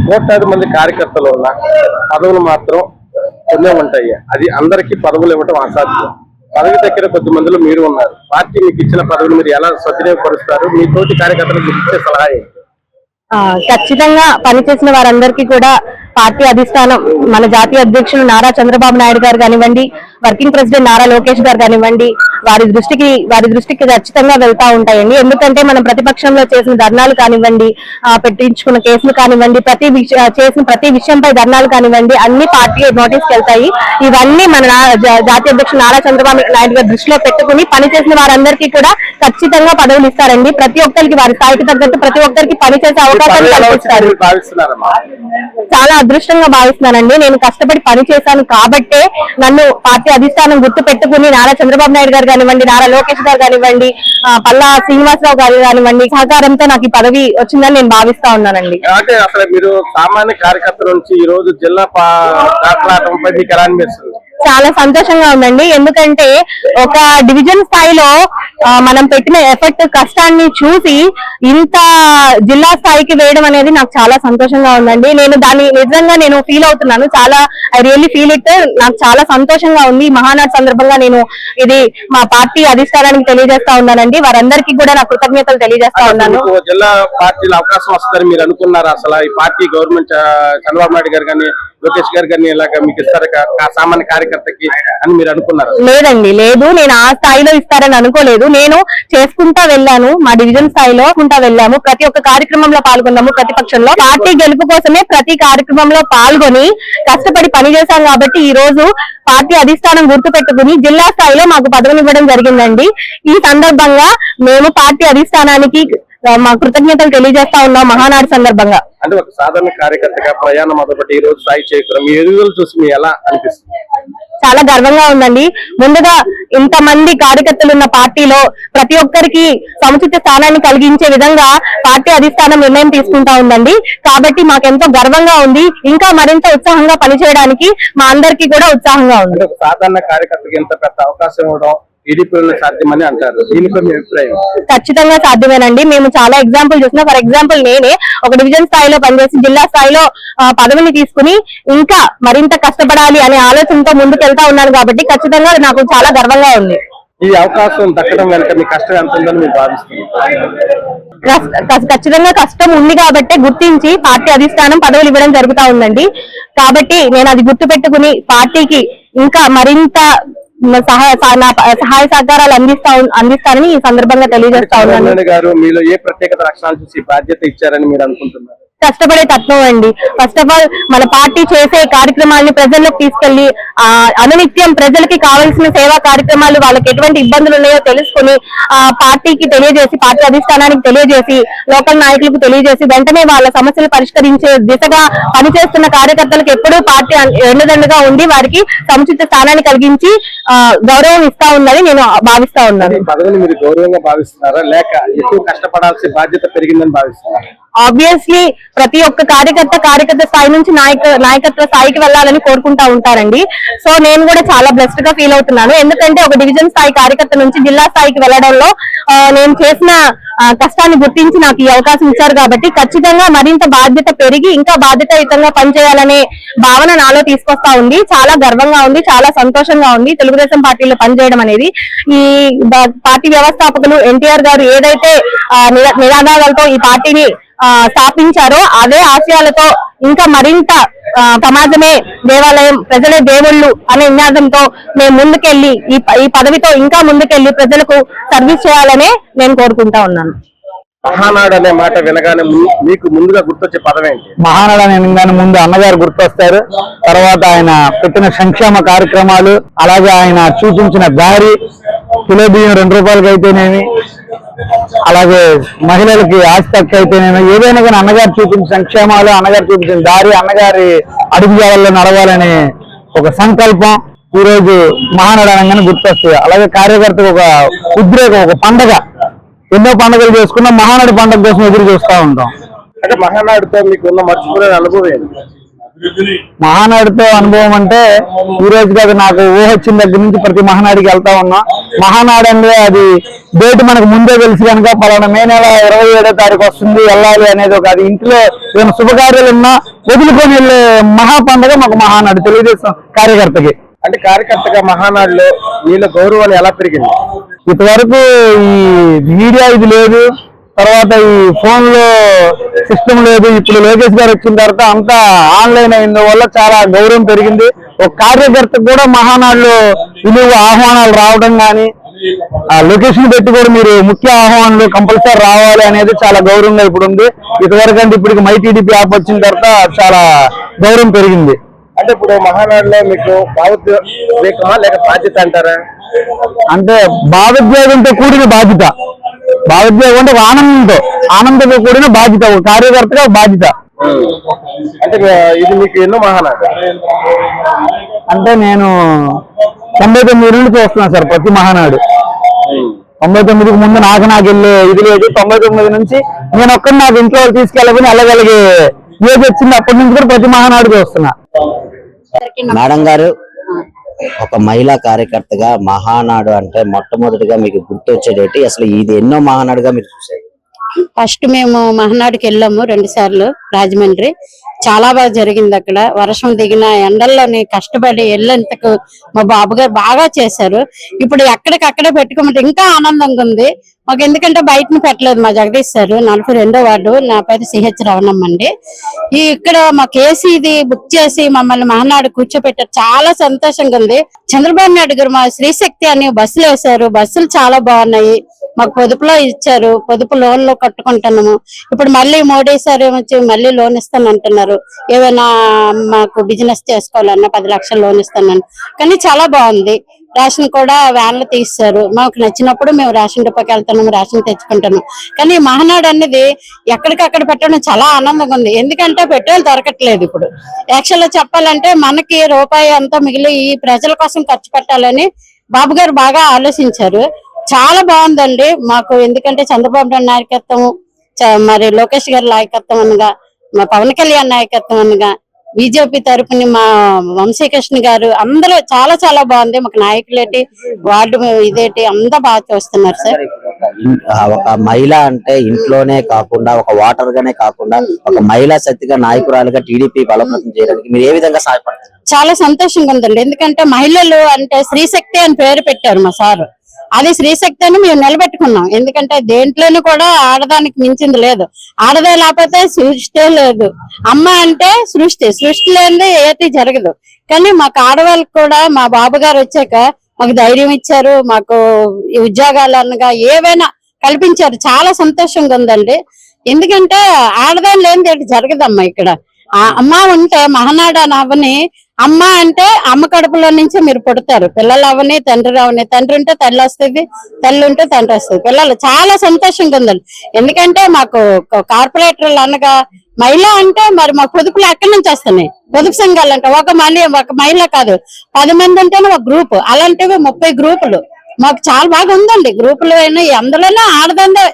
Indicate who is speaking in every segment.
Speaker 1: కోట్లాది మంది కార్యకర్తలు ఉన్న పదవులు మాత్రం కొన్ని ఉంటాయి. అది అందరికీ పదవులు ఇవ్వటం అసాధ్యం. పదవి దగ్గర కొద్ది మందిలో మీరు ఉన్నారు. పార్టీ మీకు ఇచ్చిన పదవులు మీరు ఎలా సద్వినియోగపరుస్తారు? మీ తోటి కార్యకర్తలకు మీకు ఇచ్చే సలహా ఏంటి?
Speaker 2: ఖచ్చితంగా పనిచేసిన వారందరికీ కూడా పార్టీ అధిష్టానం మన జాతీయ అధ్యక్షులు నారా చంద్రబాబు నాయుడు గారు కానివ్వండి, వర్కింగ్ ప్రెసిడెంట్ నారా లోకేష్ గారు కానివ్వండి, వారి దృష్టికి ఖచ్చితంగా వెళ్తా ఉంటాయండి. ఎందుకంటే మనం ప్రతిపక్షంలో చేసిన ధర్నాలు కానివ్వండి, పెట్టించుకున్న కేసులు కానివ్వండి, చేసిన ప్రతి విషయంపై ధర్నాలు కానివ్వండి, అన్ని పార్టీ నోటీస్కి వెళ్తాయి. ఇవన్నీ మన జాతీయ అధ్యక్షులు నారా చంద్రబాబు నాయుడు గారు దృష్టిలో పెట్టుకుని పనిచేసిన వారందరికీ కూడా ఖచ్చితంగా పదవులు ఇస్తారండి. ప్రతి ఒక్కరికి వారి స్థాయికి తగ్గట్టు ప్రతి ఒక్కరికి పనిచేసే అవకాశం కల్పిస్తారు. చాలా అదృష్టంగా భావిస్తున్నానండి. నేను కష్టపడి పని చేశాను కాబట్టే నన్ను పార్టీ అధిష్టానం గుర్తు పెట్టుకుని నారా చంద్రబాబు నాయుడు గారు కానివ్వండి, నారా లోకేష్ గారు కానివ్వండి, పల్లా శ్రీనివాసరావు గారు కానివ్వండి, సహకారంతో నాకు ఈ పదవి వచ్చిందని నేను భావిస్తా ఉన్నానండి.
Speaker 1: అంటే అసలు మీరు సామాన్య కార్యకర్త నుంచి ఈ రోజు జిల్లా మీకు ఎలా అనిపిస్తుంది?
Speaker 2: చాలా సంతోషంగా ఉందండి. ఎందుకంటే ఒక డివిజన్ స్థాయిలో మనం పెట్టిన ఎఫర్ట్, కష్టాన్ని చూసి ఇంత జిల్లా స్థాయికి వేయడం అనేది నాకు చాలా సంతోషంగా ఉందండి. నేను దాన్ని నిజంగా ఫీల్ అవుతున్నాను. చాలా ఐ రియల్లీ ఫీల్ ఇట్. నాకు చాలా సంతోషంగా ఉంది. మహానాడు సందర్భంగా నేను ఇది మా పార్టీ అధిష్టానానికి తెలియజేస్తా ఉన్నానండి. వారందరికీ కూడా నా కృతజ్ఞతలు తెలియజేస్తా ఉన్నాను.
Speaker 1: జిల్లా పార్టీలో అవకాశం వస్తుందని మీరు అనుకున్నారా? అసలు ఈ పార్టీ గవర్నమెంట్ చంద్రబాబు నాయుడు గారు కానీ లోకేష్ గారు కానీ ఇలాగ మీకు ఇస్తారు సామాన్య కార్యకర్తకి అని మీరు అనుకున్నారు?
Speaker 2: లేదండి, లేదు. నేను ఆ స్థాయిలో ఇస్తారని అనుకోలేదు. నేను చేసుకుంటా వెళ్ళాను. మా డివిజన్ స్థాయిలో వెళ్ళాము. ప్రతి ఒక్క కార్యక్రమంలో పాల్గొన్నాము. ప్రతిపక్షంలో పార్టీ గెలుపు కోసమే ప్రతి కార్యక్రమంలో పాల్గొని కష్టపడి పనిచేశాం కాబట్టి ఈ రోజు పార్టీ అధిష్టానం గుర్తు పెట్టుకుని జిల్లా స్థాయిలో మాకు పదవినివ్వడం జరిగిందండి. ఈ సందర్భంగా మేము పార్టీ అధిష్టానానికి మా కృతజ్ఞతలు తెలియజేస్తా ఉన్నాం. మహానాడు సందర్భంగా
Speaker 1: అంటే ఒక సాధారణ కార్యకర్తగా ప్రయాణం మొదలుపెట్టి ఈ రోజు స్థాయి చేకూరం మీ ఎదుగుదల చూసి మీ ఎలా అనిపిస్తుంది?
Speaker 2: చాలా గర్వంగా ఉందండి. ముందుగా ఇంతమంది కార్యకర్తలు ఉన్న పార్టీలో ప్రతి ఒక్కరికి సముచిత స్థానాన్ని కలిగించే విధంగా పార్టీ అధిష్టానం నిర్ణయం తీసుకుంటా ఉందండి. కాబట్టి మాకెంతో గర్వంగా ఉంది. ఇంకా మరింత ఉత్సాహంగా పనిచేయడానికి మా అందరికీ కూడా ఉత్సాహంగా ఉంది.
Speaker 1: సాధారణ కార్యకర్తకి ఎంత పెద్ద అవకాశం ఇవ్వడం టీడీపీలో సాధ్యమని అంటారు. దీనిపై మీ అభిప్రాయం?
Speaker 2: ఖచ్చితంగా సాధ్యమేనండి. మేము చాలా ఎగ్జాంపుల్ చూసినా, ఫర్ ఎగ్జాంపుల్ నేనే ఒక డివిజన్ స్థాయిలో పనిచేసి జిల్లా స్థాయిలో పదవిని తీసుకుని ఇంకా మరింత కష్టపడాలి అనే ఆలోచనతో ముందుకెళ్తా ఉన్నాను కాబట్టి ఖచ్చితంగా నాకు చాలా గర్వంగా ఉంది.
Speaker 1: ఈ అవకాశం దక్కడం వెనక మీ కష్టం ఎంత ఉందని మీరు భావిస్తున్నారు?
Speaker 2: ఖచ్చితంగా కష్టం ఉంది కాబట్టి గుర్తించి పార్టీ అధిష్టానం పదవులు ఇవ్వడం జరుగుతా ఉందండి. కాబట్టి నేను అది గుర్తు పెట్టుకుని పార్టీకి ఇంకా మరింత సహాయ సహకారాలు అందిస్తానని ఈ సందర్భంగా తెలియజేస్తా ఉన్నాను.
Speaker 1: గారు మీలో ఏ ప్రత్యేకత లక్షణాలు చూసి బాధ్యత ఇచ్చారని మీరు అనుకుంటున్నారు?
Speaker 2: కష్టపడే తత్వం అండి. ఫస్ట్ ఆఫ్ ఆల్ మన పార్టీ చేసే కార్యక్రమాన్ని ప్రజల్లోకి తీసుకెళ్లి అనునిత్యం ప్రజలకి కావాల్సిన సేవా కార్యక్రమాలు, వాళ్ళకి ఎటువంటి ఇబ్బందులు ఉన్నాయో తెలుసుకుని పార్టీకి తెలియజేసి, పార్టీ అధిష్టానానికి తెలియజేసి, లోకల్ నాయకులకు తెలియజేసి వెంటనే వాళ్ళ సమస్యలు పరిష్కరించే దిశగా పనిచేస్తున్న కార్యకర్తలకు ఎప్పుడూ పార్టీ ఎండదండగా ఉండి వారికి సముచిత స్థానాన్ని కలిగించి గౌరవం ఇస్తా ఉందని నేను భావిస్తా ఉన్నాను.
Speaker 1: పదవిని మీరు గౌరవంగా భావిస్తున్నారా లేక ఎక్కువ కష్టపడాల్సిన బాధ్యత పెరిగిందని భావిస్తున్నారా?
Speaker 2: ఆబ్వియస్లీ ప్రతి ఒక్క కార్యకర్త స్థాయి నుంచి నాయకత్వ స్థాయికి వెళ్ళాలని కోరుకుంటా ఉంటారండి. సో నేను కూడా చాలా బ్లెస్డ్ గా ఫీల్ అవుతున్నాను. ఎందుకంటే ఒక డివిజన్ స్థాయి కార్యకర్త నుంచి జిల్లా స్థాయికి వెళ్ళడంలో నేను చేసిన కష్టాన్ని గుర్తించి నాకు ఈ అవకాశం ఇచ్చారు కాబట్టి ఖచ్చితంగా మరింత బాధ్యత పెరిగి ఇంకా బాధ్యతాయుతంగా పనిచేయాలనే భావన నాలో తీసుకొస్తా ఉంది. చాలా గర్వంగా ఉంది, చాలా సంతోషంగా ఉంది తెలుగుదేశం పార్టీలో పనిచేయడం అనేది. ఈ పార్టీ వ్యవస్థాపకులు ఎన్టీఆర్ గారు ఏదైతే నినాదాలతో ఈ పార్టీని స్థాపించారో అదే ఆశయాలతో ఇంకా మరింత సమాజమే దేవాలయం, ప్రజలే దేవుళ్ళు అనే నినాదంతో మేము ముందుకెళ్లి ఈ పదవితో ఇంకా ముందుకెళ్లి ప్రజలకు సర్వీస్ చేయాలనే నేను కోరుకుంటా ఉన్నాను.
Speaker 1: మహానాడు అనే మాట వినగానే మీకు ముందుగా గుర్తొచ్చే పదం ఏంటి?
Speaker 3: మహానాడు అనే వినగానే ముందు అన్నగారు గుర్తొస్తారు. తర్వాత ఆయన పెట్టిన సంక్షేమ కార్యక్రమాలు, అలాగే ఆయన చూపించిన దారి, కిలో బియ్యం 2 రూపాయలకి అయితేనేమి, అలాగే మహిళలకి ఆస్తి అయితేనేమి, ఏదైనా కానీ అన్నగారు చూపించిన సంక్షేమాలు, అన్నగారు చూపించిన దారి, అన్నగారి అడుగుజాడల్లో నడవాలనే ఒక సంకల్పం ఈ రోజు మహానాడు అనగానే గుర్తొస్తుంది. అలాగే కార్యకర్తకు ఒక ఉద్రేకం, ఒక పండగ. ఎన్నో పండుగలు చేసుకున్నా మహానాడు పండుగ కోసం ఎదురు చూస్తూ ఉంటాం.
Speaker 1: అంటే మహానాడుతో మీకు ఉన్న మర్చిపోలేని అనుభవం ఏంటి?
Speaker 3: మహానాడుతో అనుభవం అంటే ఈ రోజు కాదు, నాకు ఊహ వచ్చిన దగ్గర నుంచి ప్రతి మహానాడికి వెళ్తా ఉన్నా. మహానాడు అంటే అది డేట్ మనకు ముందే తెలుసు కనుక పలానా మే నెల 27వ తారీఖు వస్తుంది వెళ్ళాలి అనేది ఒక, అది ఇంట్లో ఏమైనా శుభకార్యాలు ఉన్నా వదులుకొని వెళ్ళే మహా పండుగ మాకు మహానాడు తెలుగుదేశం కార్యకర్తకి.
Speaker 1: అంటే కార్యకర్తగా మహానాడులో వీళ్ళ గౌరవాన్ని ఎలా పెరిగింది?
Speaker 3: ఇంతవరకు ఈ మీడియా ఇది లేదు, తర్వాత ఈ ఫోన్ లో సిస్టమ్ లేదు. ఇప్పుడు లోకేష్ గారు వచ్చిన తర్వాత అంతా ఆన్లైన్ అయిన వల్ల చాలా గౌరవం పెరిగింది. ఒక కార్యకర్తకు కూడా మహానాడులో విలువ ఆహ్వానాలు రావడం కానీ, ఆ లొకేషన్ పెట్టి కూడా మీరు ముఖ్య ఆహ్వానాలు కంపల్సరీ రావాలి అనేది చాలా గౌరవంగా ఇప్పుడు ఉంది. ఇదివరకు అంటే ఇప్పుడు మై టీడీపీ యాప్ వచ్చిన తర్వాత చాలా గౌరవం పెరిగింది.
Speaker 1: అంటే ఇప్పుడు మహానాడులో మీకు భావోద్వేగమా లేక బాధ్యత అంటారా?
Speaker 3: అంటే భావోద్వేగంతో కూడిన బాధ్యత, భావోద్వేగం అంటే ఆనందంతో కూడిన బాధ్యత, ఒక కార్యకర్తగా బాధ్యత.
Speaker 1: అంటే ఇది మీకు ఎన్నో మహానాడు?
Speaker 3: అంటే నేను 99 నుండి చూస్తున్నాను సార్ ప్రతి మహానాడు. 99కి ముందు నాకు వెళ్ళే ఇది లేదు. 99 నుంచి నేను ఒక్కడిని నాకు ఇంట్లో తీసుకెళ్ళబోయి వెళ్ళగలిగే ఏది వచ్చింది అప్పటి నుంచి కూడా ప్రతి మహానాడు చూస్తున్నా.
Speaker 4: మేడం గారు, ఒక మహిళా కార్యకర్తగా మహానాడు అంటే మొట్టమొదటిగా మీకు గుర్తొచ్చేటి అసలు ఇది ఎన్నో మహానాడుగా మీరు చూసారు?
Speaker 5: ఫస్ట్ మేము మహానాడుకి వెళ్ళాము 2 సార్లు రాజమండ్రి. చాలా బాగా జరిగింది. అక్కడ వర్షం దిగిన ఎండల్లోని కష్టపడి వెళ్ళేంతకు మా బాబు గారు బాగా చేశారు. ఇప్పుడు ఎక్కడికక్కడే పెట్టుకోమంటే ఇంకా ఆనందంగా ఉంది మాకు. ఎందుకంటే బయటను పెట్టలేదు మా జగదీష్ సార్, 42వ వార్డు, నా పేరు సిహెచ్ రవణమ్మ అండి. ఇక్కడ మాకు ఏసీది బుక్ చేసి మమ్మల్ని మహానాడు కూర్చోపెట్టారు. చాలా సంతోషంగా ఉంది. చంద్రబాబు నాయుడు గారు మా శ్రీశక్తి అని బస్సులు వేశారు. బస్సులు చాలా బాగున్నాయి. మాకు పొదుపులో ఇచ్చారు, పొదుపు లోన్లు కట్టుకుంటున్నాము. ఇప్పుడు మళ్ళీ మోడీ సార్ ఏమొచ్చి మళ్ళీ లోన్ ఇస్తాను అంటున్నారు. ఏమైనా మాకు బిజినెస్ చేసుకోవాలన్నా 10 లక్షలు లోన్ ఇస్తాను. కానీ చాలా బాగుంది. రేషన్ కూడా వ్యాన్లు తీస్తారు. మాకు నచ్చినప్పుడు మేము రేషన్ డిపోకి వెళ్తున్నాము, రేషన్ తెచ్చుకుంటాము. కానీ మహానాడు అనేది ఎక్కడికక్కడ పెట్టడం చాలా ఆనందంగా ఉంది. ఎందుకంటే పెట్రోల్ దొరకట్లేదు. ఇప్పుడు యాక్చువల్ గా చెప్పాలంటే మనకి రూపాయి అంతా మిగిలి ఈ ప్రజల కోసం ఖర్చు పెట్టాలని బాబు గారు బాగా ఆలోచించారు. చాలా బాగుందండి మాకు. ఎందుకంటే చంద్రబాబు నాయుడు నాయకత్వం, మరి లోకేష్ గారి నాయకత్వం అనగా, మా పవన్ కళ్యాణ్ నాయకత్వం అనగా, బీజేపీ తరపుని మా వంశీకృష్ణ గారు, అందరూ చాలా చాలా బాగుంది. మాకు నాయకులేటి వార్డు ఇదేటి అంతా బాగా చూస్తున్నారు సార్.
Speaker 4: ఒక మహిళ అంటే ఇంట్లోనే కాకుండా, ఒక వాటర్ గానే కాకుండా, ఒక మహిళా శక్తిగా నాయకురాలుగా టీడీపీ బలోపేతం చేయడానికి మీరు ఏ విధంగా సహాయపడతారు?
Speaker 5: చాలా సంతోషంగా ఉందండి. ఎందుకంటే మహిళలు అంటే శ్రీశక్తి అని పేరు పెట్టారు మా సారు. అది శ్రీశక్తి అని మేము నిలబెట్టుకున్నాం. ఎందుకంటే దేంట్లోనూ కూడా ఆడదానికి మించింది లేదు. ఆడదే లేకపోతే సృష్టి లేదు. అమ్మ అంటే సృష్టి, సృష్టి లేనిది ఏది జరగదు. కానీ మాకు ఆడవాళ్ళకి కూడా మా బాబు గారు వచ్చాక మాకు ధైర్యం ఇచ్చారు. మాకు ఉద్యోగాలు అనగా ఏవైనా కల్పించారు. చాలా సంతోషంగా ఉందండి. ఎందుకంటే ఆడదాని లేనిది జరగదమ్మా. ఇక్కడ అమ్మ ఉంటే మహానాడు అని అవని, అమ్మ అంటే అమ్మ కడుపులో నుంచే మీరు పుడతారు. పిల్లలు అవని, తండ్రి అవని. తండ్రి ఉంటే తల్లి వస్తుంది, తల్లి ఉంటే తండ్రి వస్తుంది. పిల్లలు చాలా సంతోషంగా ఉందండి. ఎందుకంటే మాకు కార్పొరేటర్లు అనగా మహిళ అంటే మరి మా పొదుపులు ఎక్కడి నుంచి వస్తున్నాయి? పొదుపు సంఘాలు అంటే ఒక మహిళ కాదు, 10 మంది ఉంటేనే ఒక గ్రూప్. అలాంటివి 30 గ్రూపులు. మాకు చాలా బాగా ఉందండి. గ్రూపులు అయినా అందులోనే ఆడదండే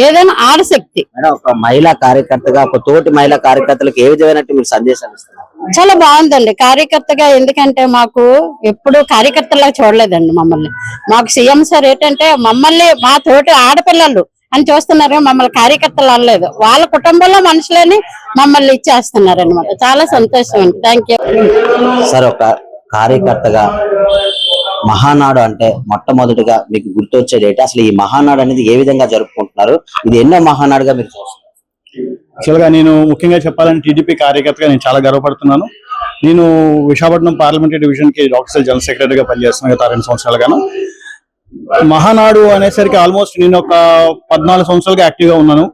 Speaker 5: ఏదైనా ఆడశక్తి.
Speaker 4: ఒక మహిళా కార్యకర్తగా, ఒక తోటి మహిళా కార్యకర్తలకు ఏ విధమైన మీరు సందేశాలు ఇస్తున్నారు?
Speaker 5: చాలా బాగుందండి కార్యకర్తగా. ఎందుకంటే మాకు ఎప్పుడు కార్యకర్తలా చూడలేదండి మమ్మల్ని. మాకు సీఎం సార్ ఏంటంటే మమ్మల్ని మా తోటి ఆడపిల్లలు అని చూస్తున్నారు, మమ్మల్ని కార్యకర్తలు అనలేదు. వాళ్ళ కుటుంబంలో మనుషులని మమ్మల్ని ఇచ్చేస్తున్నారు అనమాట. చాలా సంతోషం అండి. Thank you
Speaker 4: sir. ఒక కార్యకర్తగా మహానాడు అంటే మొట్టమొదటిగా మీకు గుర్తొచ్చేది ఏంటి? అసలు ఈ మహానాడు అనేది ఏ విధంగా జరుపుకుంటున్నారు? ఇది ఎన్నో మహానాడుగా మీరు చూస్తున్నారు?
Speaker 6: యాక్చువల్ గా నేను ముఖ్యంగా చెప్పాలంటే టీడీపీ కార్యకర్తగా నేను చాలా గర్వపడుతున్నాను. నేను విశాఖపట్నం పార్లమెంటరీ డివిజన్ కి లోక్సభ జనరల్ సెక్రటరీగా పనిచేస్తున్నాను గత 2 సంవత్సరాలుగాను. మహానాడు అనేసరికి ఆల్మోస్ట్ నేను ఒక 14 సంవత్సరాలుగా యాక్టివ్ గా ఉన్నాను.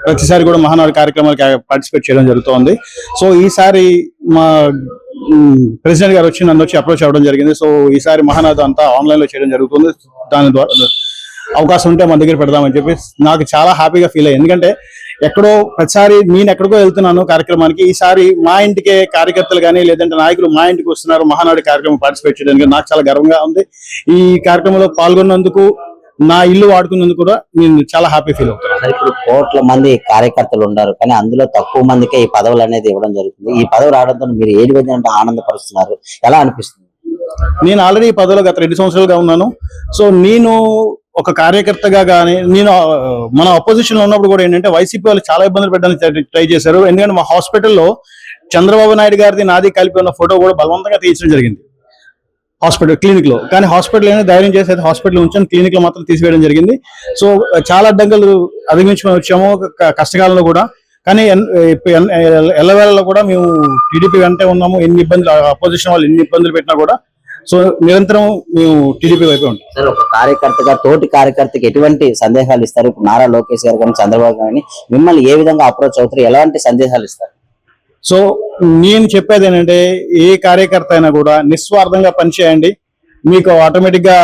Speaker 6: ప్రతిసారి కూడా మహానాడు కార్యక్రమాలకు పార్టిసిపేట్ చేయడం జరుగుతోంది. సో ఈసారి మా ప్రెసిడెంట్ గారు నన్ను వచ్చి అప్రోచ్ అవ్వడం జరిగింది. సో ఈసారి మహానాడు అంతా ఆన్లైన్ లో చేయడం జరుగుతుంది. దాని ద్వారా అవకాశం ఉంటే మన దగ్గర పెడదామని చెప్పి నాకు చాలా హ్యాపీగా ఫీల్ అయ్యింది. ఎందుకంటే ఎక్కడో ప్రతిసారి నేను ఎక్కడికో వెళ్తున్నాను కార్యక్రమానికి, ఈసారి మా ఇంటికే కార్యకర్తలు కానీ లేదంటే నాయకులు మా ఇంటికి వస్తున్నారు మహానాడు కార్యక్రమం పార్టిసిపేట్ చేయడానికి. నాకు చాలా గర్వంగా ఉంది. ఈ కార్యక్రమంలో పాల్గొన్నందుకు నా ఇల్లు వాడుకున్నందుకు కూడా నేను చాలా హ్యాపీ ఫీల్ అవుతున్నాను.
Speaker 4: మరి ఇప్పుడు కోట్ల మంది కార్యకర్తలు ఉన్నారు, కానీ అందులో తక్కువ మందికే ఈ పదవులు అనేది ఇవ్వడం జరుగుతుంది. ఈ పదవి రావడంతో మీరు ఏ విధంగా ఆనందపరుస్తున్నారు, ఎలా అనిపిస్తుంది?
Speaker 6: నేను ఆల్రెడీ ఈ పదవిలో గత 2 సంవత్సరాలుగా ఉన్నాను. సో నేను ఒక కార్యకర్తగా కానీ మన అపోజిషన్ లో ఉన్నప్పుడు కూడా ఏంటంటే వైసీపీ వాళ్ళు చాలా ఇబ్బందులు పెట్టడానికి ట్రై చేశారు. ఎందుకంటే మా హాస్పిటల్లో చంద్రబాబు నాయుడు గారిది నాది కలిపి ఉన్న ఫోటో కూడా బలవంతంగా తీయించడం జరిగింది హాస్పిటల్ క్లినిక్ లో. కానీ హాస్పిటల్ అనేది ధైర్యం చేసి అయితే హాస్పిటల్ ఉంచాను, క్లినిక్ లో మాత్రం తీసివేయడం జరిగింది. సో చాలా అడ్డంకులు అధిగమించుకొని వచ్చాము కష్టకాలంలో కూడా. కానీ ఎల్లవేళలో కూడా మేము టీడీపీ వెంటే ఉన్నాము. ఎన్ని ఇబ్బందులు అపోజిషన్ వాళ్ళు ఎన్ని ఇబ్బందులు పెట్టినా కూడా సో నిరంతరం మేము టీడీపీ వైపే ఉంటాం.
Speaker 4: సార్, ఒక కార్యకర్తగా తోటి కార్యకర్తకి ఎటువంటి సందేశాలు ఇస్తారు? ఇప్పుడు నారా లోకేష్ గారు కానీ చంద్రబాబు కానీ మిమ్మల్ని ఏ విధంగా అప్రోచ్ అవుతారు, ఎలాంటి సందేశాలు ఇస్తారు?
Speaker 6: సో నేను చెప్పేది ఏంటంటే ఏ కార్యకర్త అయినా కూడా నిస్వార్థంగా పనిచేయండి. మీకు ఆటోమేటిక్ గా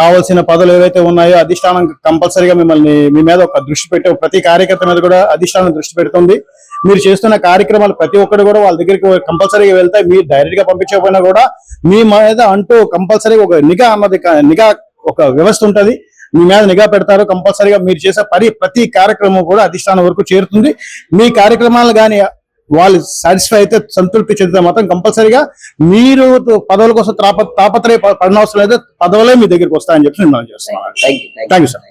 Speaker 6: కావాల్సిన పదవులు ఏవైతే ఉన్నాయో అధిష్టానం కంపల్సరీగా మిమ్మల్ని మీ మీద ఒక దృష్టి పెట్టే ప్రతి కార్యకర్త మీద కూడా అధిష్టానం దృష్టి పెడుతుంది. మీరు చేస్తున్న కార్యక్రమాలు ప్రతి ఒక్కరు కూడా వాళ్ళ దగ్గరికి కంపల్సరీగా వెళ్తాయి. మీరు డైరెక్ట్ గా పంపించకపోయినా కూడా మీ మీద అంటూ కంపల్సరీగా ఒక నిఘా ఒక వ్యవస్థ ఉంటది. మీ మీద నిఘా పెడతారు. కంపల్సరీగా మీరు చేసే ప్రతి కార్యక్రమం కూడా అధిష్టానం వరకు చేరుతుంది. మీ కార్యక్రమాలు కానీ వాళ్ళు సాటిస్ఫై అయితే, సంతృప్తి చెందితే మాత్రం కంపల్సరీగా మీరు పదవుల కోసం తాపత్రయ పడిన అవసరం అయితే పదవులే మీ దగ్గరికి వస్తాయని చెప్పి నేను చేస్తున్నాను. Thank you sir.